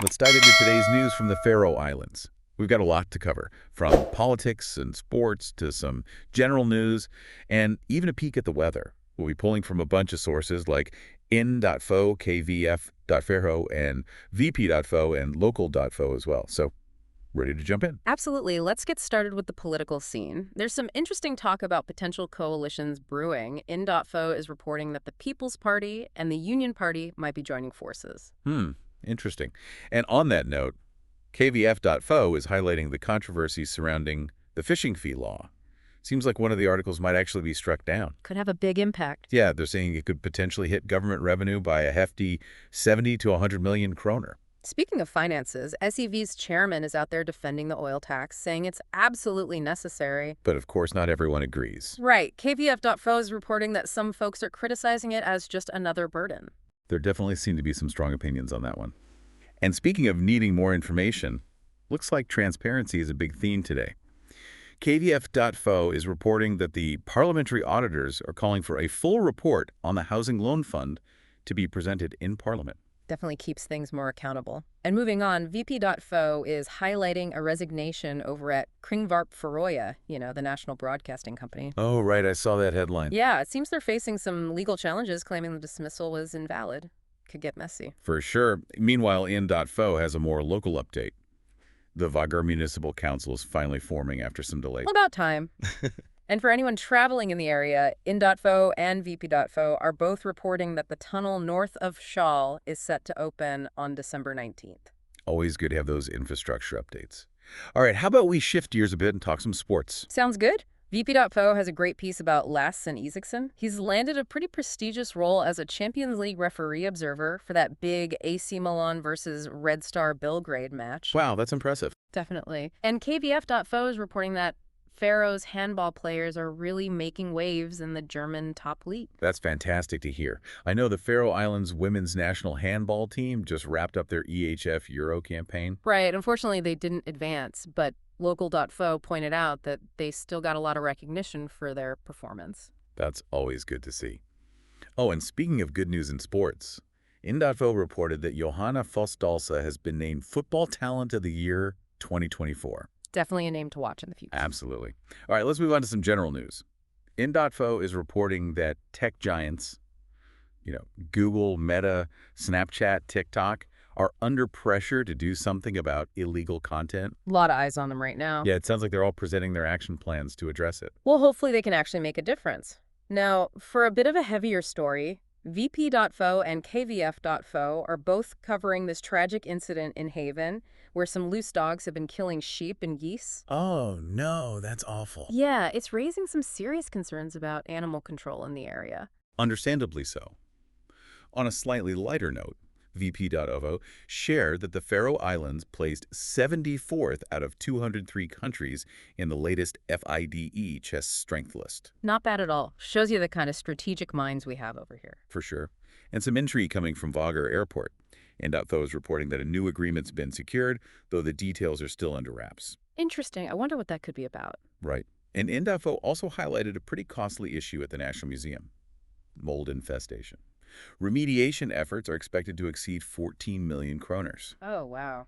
Let's dive into today's news from the Faroe Islands. We've got a lot to cover, from politics and sports to some general news, and even a peek at the weather. We'll be pulling from a bunch of sources like in.fo, kvf.faroe, and vp.fo, and local.fo as well. So, ready to jump in? Absolutely. Let's get started with the political scene. There's some interesting talk about potential coalitions brewing. In.fo is reporting that the People's Party and the Union Party might be joining forces. Interesting. And on that note, kvf.fo is highlighting the controversy surrounding the fishing fee law. Seems like one of the articles might actually be struck down. Could have a big impact. Yeah, they're saying it could potentially hit government revenue by a hefty 70 to 100 million kroner. Speaking of finances, SEV's chairman is out there defending the oil tax, saying it's absolutely necessary. But of course, not everyone agrees. Right. kvf.fo is reporting that some folks are criticizing it as just another burden. There definitely seem to be some strong opinions on that one. And speaking of needing more information, looks like transparency is a big theme today. kvf.fo is reporting that the parliamentary auditors are calling for a full report on the Housing Loan Fund to be presented in Parliament. Definitely keeps things more accountable. And moving on, vp.fo is highlighting a resignation over at Føroyar, the national broadcasting company. Oh, right. I saw that headline. Yeah, it seems they're facing some legal challenges claiming the dismissal was invalid. Could get messy. For sure. Meanwhile, in.fo has a more local update. The Føroyar Municipal Council is finally forming after some delay. Well, about time. And for anyone traveling in the area, in.fo and vp.fo are both reporting that the tunnel north of Skjal is set to open on December 19th. Always good to have those infrastructure updates. All right, how about we shift gears a bit and talk some sports? Sounds good. vp.fo has a great piece about Lasse Isaacson. He's landed a pretty prestigious role as a Champions League referee observer for that big AC Milan versus Red Star Belgrade match. Wow, that's impressive. Definitely. And kvf.fo is reporting that Faroe's handball players are really making waves in the German top league. That's fantastic to hear. I know the Faroe Islands women's national handball team just wrapped up their EHF Euro campaign. Right. Unfortunately, they didn't advance, but local.fo pointed out that they still got a lot of recognition for their performance. That's always good to see. Oh, and speaking of good news in sports, in.fo reported that Johanna Fosdalsa has been named Football Talent of the Year 2024. Definitely a name to watch in the future. Absolutely. All right, let's move on to some general news. In.fo is reporting that tech giants, Google, Meta, Snapchat, TikTok, are under pressure to do something about illegal content. A lot of eyes on them right now. Yeah, it sounds like they're all presenting their action plans to address it. Well, hopefully they can actually make a difference. Now, for a bit of a heavier story, vp.fo and kvf.fo are both covering this tragic incident in Haven where some loose dogs have been killing sheep and geese. Oh, no, that's awful. Yeah, it's raising some serious concerns about animal control in the area. Understandably so. On a slightly lighter note, vp.fo shared that the Faroe Islands placed 74th out of 203 countries in the latest FIDE chest strength list. Not bad at all. Shows you the kind of strategic minds we have over here. For sure. And some intrigue coming from Føroyar Airport. In.fo is reporting that a new agreement's been secured, though the details are still under wraps. Interesting. I wonder what that could be about. Right. And in.fo also highlighted a pretty costly issue at the National Museum: mold infestation. Remediation efforts are expected to exceed 14 million kroners. Oh, wow.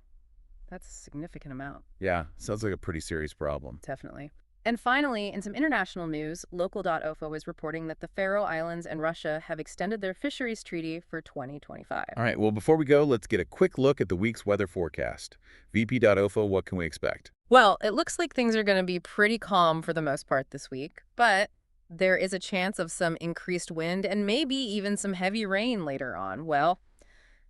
That's a significant amount. Yeah, sounds like a pretty serious problem. Definitely. And finally, in some international news, local.ofo is reporting that the Faroe Islands and Russia have extended their fisheries treaty for 2025. All right, well, before we go, let's get a quick look at the week's weather forecast. vp.ofo, what can we expect? Well, it looks like things are going to be pretty calm for the most part this week, but there is a chance of some increased wind and maybe even some heavy rain later on. Well,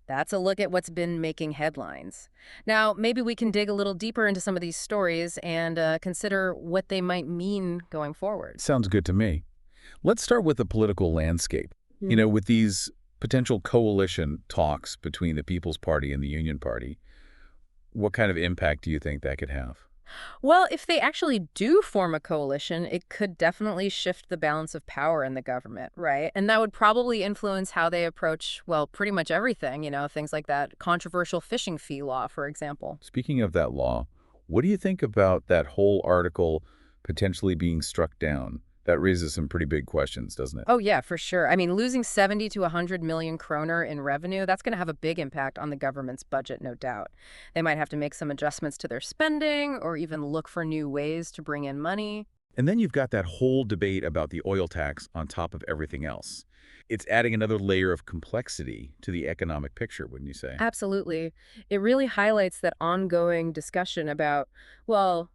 that's a look at what's been making headlines. Now, maybe we can dig a little deeper into some of these stories and consider what they might mean going forward. Sounds good to me. Let's start with the political landscape. With these potential coalition talks between the People's Party and the Union Party, what kind of impact do you think that could have? Well, if they actually do form a coalition, it could definitely shift the balance of power in the government, right? And that would probably influence how they approach, well, pretty much everything, things like that controversial fishing fee law, for example. Speaking of that law, what do you think about that whole article potentially being struck down That raises some pretty big questions, doesn't it? Oh, yeah, for sure. I mean, losing 70 to 100 million kroner in revenue, that's going to have a big impact on the government's budget, no doubt. They might have to make some adjustments to their spending or even look for new ways to bring in money. And then you've got that whole debate about the oil tax on top of everything else. It's adding another layer of complexity to the economic picture, wouldn't you say? Absolutely. It really highlights that ongoing discussion about, well,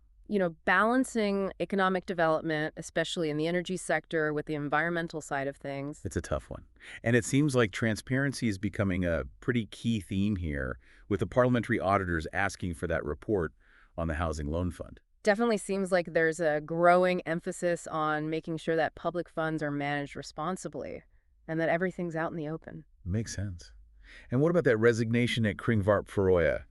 balancing economic development, especially in the energy sector with the environmental side of things. It's a tough one. And it seems like transparency is becoming a pretty key theme here, with the parliamentary auditors asking for that report on the Housing Loan Fund. Definitely seems like there's a growing emphasis on making sure that public funds are managed responsibly and that everything's out in the open. Makes sense. And what about that resignation at Føroyar?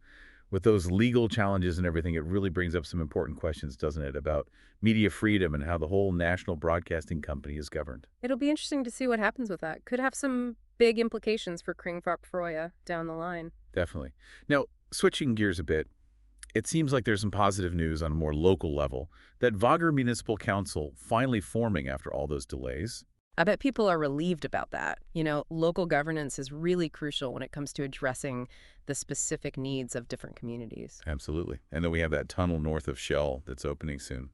With those legal challenges and everything, it really brings up some important questions, doesn't it, about media freedom and how the whole national broadcasting company is governed. It'll be interesting to see what happens with that. Could have some big implications for Føroyar down the line. Definitely. Now, switching gears a bit, it seems like there's some positive news on a more local level, that Vágar Municipal Council finally forming after all those delays. I bet people are relieved about that. Local governance is really crucial when it comes to addressing the specific needs of different communities. Absolutely. And then we have that tunnel north of Shell that's opening soon.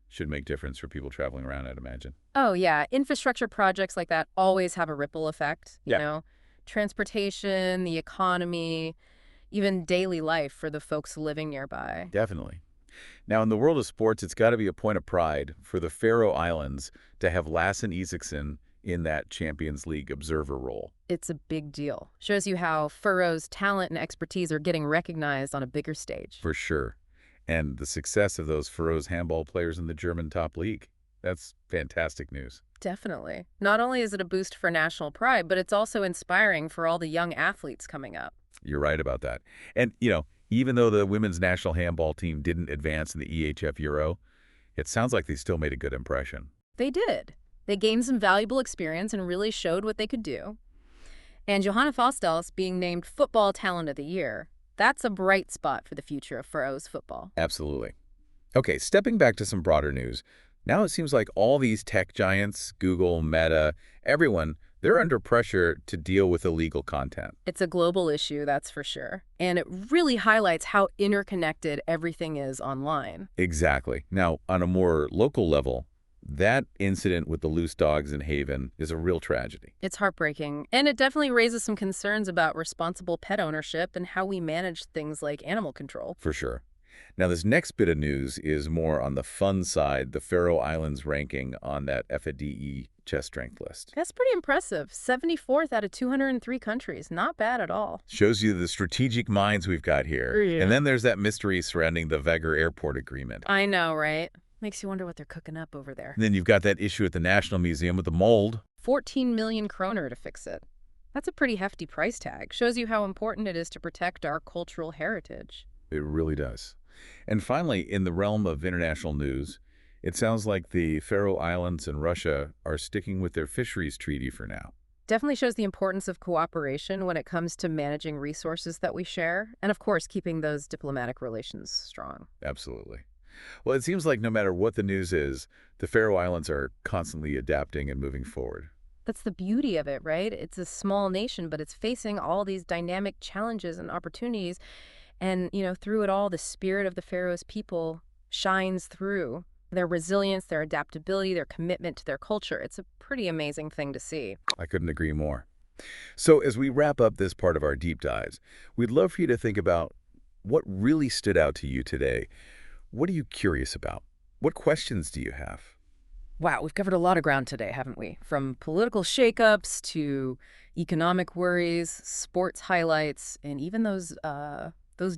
Should make difference for people traveling around, I'd imagine. Oh, yeah. Infrastructure projects like that always have a ripple effect, you Yeah. know? Transportation, the economy, even daily life for the folks living nearby. Definitely. Now, in the world of sports, it's got to be a point of pride for the Faroe Islands to have Lasse Isaksen in that Champions League observer role. It's a big deal. Shows you how Faroe's talent and expertise are getting recognized on a bigger stage. For sure. And the success of those Faroes handball players in the German top league. That's fantastic news. Definitely. Not only is it a boost for national pride, but it's also inspiring for all the young athletes coming up. You're right about that. And, even though the women's national handball team didn't advance in the EHF Euro, it sounds like they still made a good impression. They did. They gained some valuable experience and really showed what they could do. And Johanna Fostels being named Football Talent of the Year, that's a bright spot for the future of Faroes football. Absolutely. Okay, stepping back to some broader news, now it seems like all these tech giants, Google, Meta, everyone, they're under pressure to deal with illegal content. It's a global issue, that's for sure. And it really highlights how interconnected everything is online. Exactly. Now, on a more local level, that incident with the loose dogs in Haven is a real tragedy. It's heartbreaking, and it definitely raises some concerns about responsible pet ownership and how we manage things like animal control. For sure. Now, this next bit of news is more on the fun side, the Faroe Islands ranking on that FADE chest strength list. That's pretty impressive. 74th out of 203 countries. Not bad at all. Shows you the strategic minds we've got here. Yeah. And then there's that mystery surrounding the Vágar Airport agreement. I know, right? Makes you wonder what they're cooking up over there. And then you've got that issue at the National Museum with the mold. 14 million kroner to fix it. That's a pretty hefty price tag. Shows you how important it is to protect our cultural heritage. It really does. And finally, in the realm of international news, it sounds like the Faroe Islands and Russia are sticking with their fisheries treaty for now. Definitely shows the importance of cooperation when it comes to managing resources that we share, and of course, keeping those diplomatic relations strong. Absolutely. Well, it seems like no matter what the news is, the Faroe Islands are constantly adapting and moving forward. That's the beauty of it, right? It's a small nation, but it's facing all these dynamic challenges and opportunities. And, through it all, the spirit of the Faroes people shines through. Their resilience, their adaptability, their commitment to their culture. It's a pretty amazing thing to see. I couldn't agree more. So as we wrap up this part of our deep dives, we'd love for you to think about what really stood out to you today. What are you curious about? What questions do you have? Wow, we've covered a lot of ground today, haven't we? From political shakeups to economic worries, sports highlights, and even those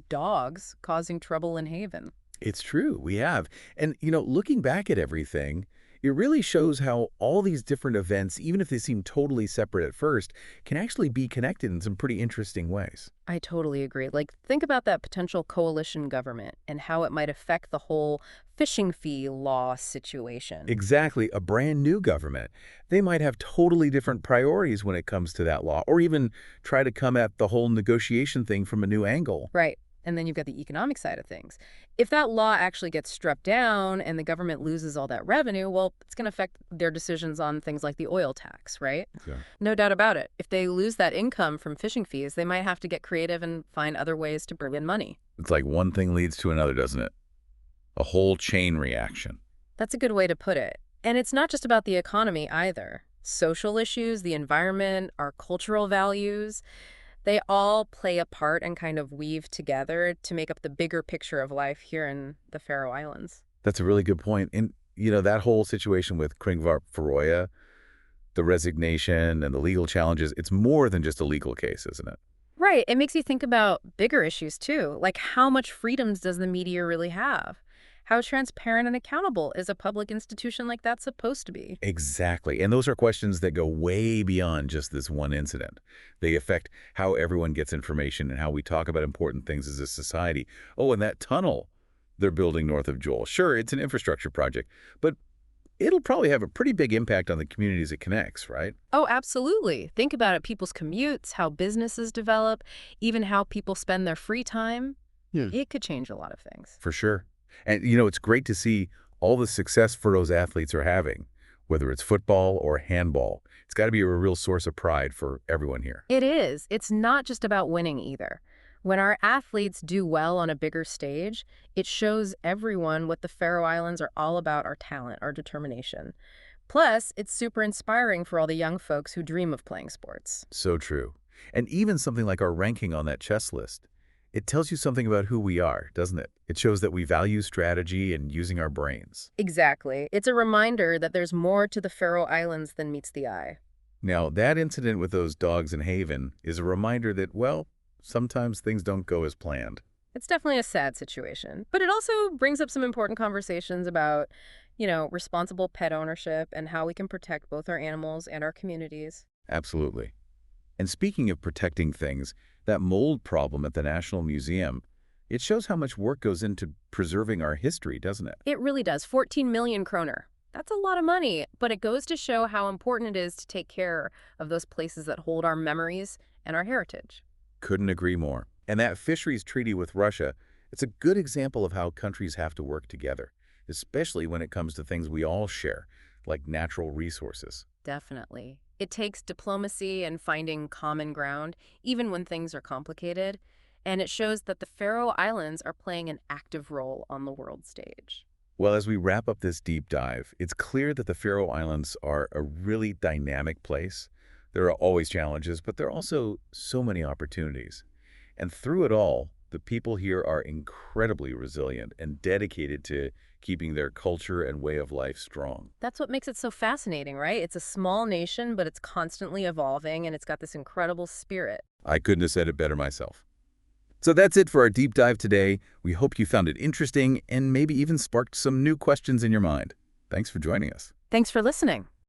dogs causing trouble in Haven. It's true, we have. And, looking back at everything, it really shows how all these different events, even if they seem totally separate at first, can actually be connected in some pretty interesting ways. I totally agree. Think about that potential coalition government and how it might affect the whole fishing fee law situation. Exactly, a brand new government. They might have totally different priorities when it comes to that law, or even try to come at the whole negotiation thing from a new angle. Right. And then you've got the economic side of things. If that law actually gets struck down and the government loses all that revenue, well, it's going to affect their decisions on things like the oil tax, right? Yeah. No doubt about it. If they lose that income from fishing fees, they might have to get creative and find other ways to bring in money. It's like one thing leads to another, doesn't it? A whole chain reaction. That's a good way to put it. And it's not just about the economy either. Social issues, the environment, our cultural values, they all play a part and kind of weave together to make up the bigger picture of life here in the Faroe Islands. That's a really good point. And, that whole situation with Føroyar, the resignation and the legal challenges, it's more than just a legal case, isn't it? Right. It makes you think about bigger issues too, like how much freedoms does the media really have? How transparent and accountable is a public institution like that supposed to be? Exactly. And those are questions that go way beyond just this one incident. They affect how everyone gets information and how we talk about important things as a society. Oh, and that tunnel they're building north of Joel. Sure, it's an infrastructure project, but it'll probably have a pretty big impact on the communities it connects, right? Oh, absolutely. Think about it. People's commutes, how businesses develop, even how people spend their free time. Yeah. It could change a lot of things. For sure. And, it's great to see all the success Faroe's athletes are having, whether it's football or handball. It's got to be a real source of pride for everyone here. It is. It's not just about winning either. When our athletes do well on a bigger stage, it shows everyone what the Faroe Islands are all about: our talent, our determination. Plus, it's super inspiring for all the young folks who dream of playing sports. So true. And even something like our ranking on that chess list, it tells you something about who we are, doesn't it? It shows that we value strategy and using our brains. Exactly. It's a reminder that there's more to the Faroe Islands than meets the eye. Now, that incident with those dogs in Haven is a reminder that, well, sometimes things don't go as planned. It's definitely a sad situation, but it also brings up some important conversations about, responsible pet ownership and how we can protect both our animals and our communities. Absolutely. And speaking of protecting things, that mold problem at the National Museum, it shows how much work goes into preserving our history, doesn't it? It really does. 14 million kroner. That's a lot of money, but it goes to show how important it is to take care of those places that hold our memories and our heritage. Couldn't agree more. And that fisheries treaty with Russia, it's a good example of how countries have to work together, especially when it comes to things we all share, like natural resources. Definitely. It takes diplomacy and finding common ground, even when things are complicated, and it shows that the Faroe Islands are playing an active role on the world stage. Well, as we wrap up this deep dive, it's clear that the Faroe Islands are a really dynamic place. There are always challenges, but there are also so many opportunities. And through it all, the people here are incredibly resilient and dedicated to keeping their culture and way of life strong. That's what makes it so fascinating, right? It's a small nation, but it's constantly evolving, and it's got this incredible spirit. I couldn't have said it better myself. So that's it for our deep dive today. We hope you found it interesting and maybe even sparked some new questions in your mind. Thanks for joining us. Thanks for listening.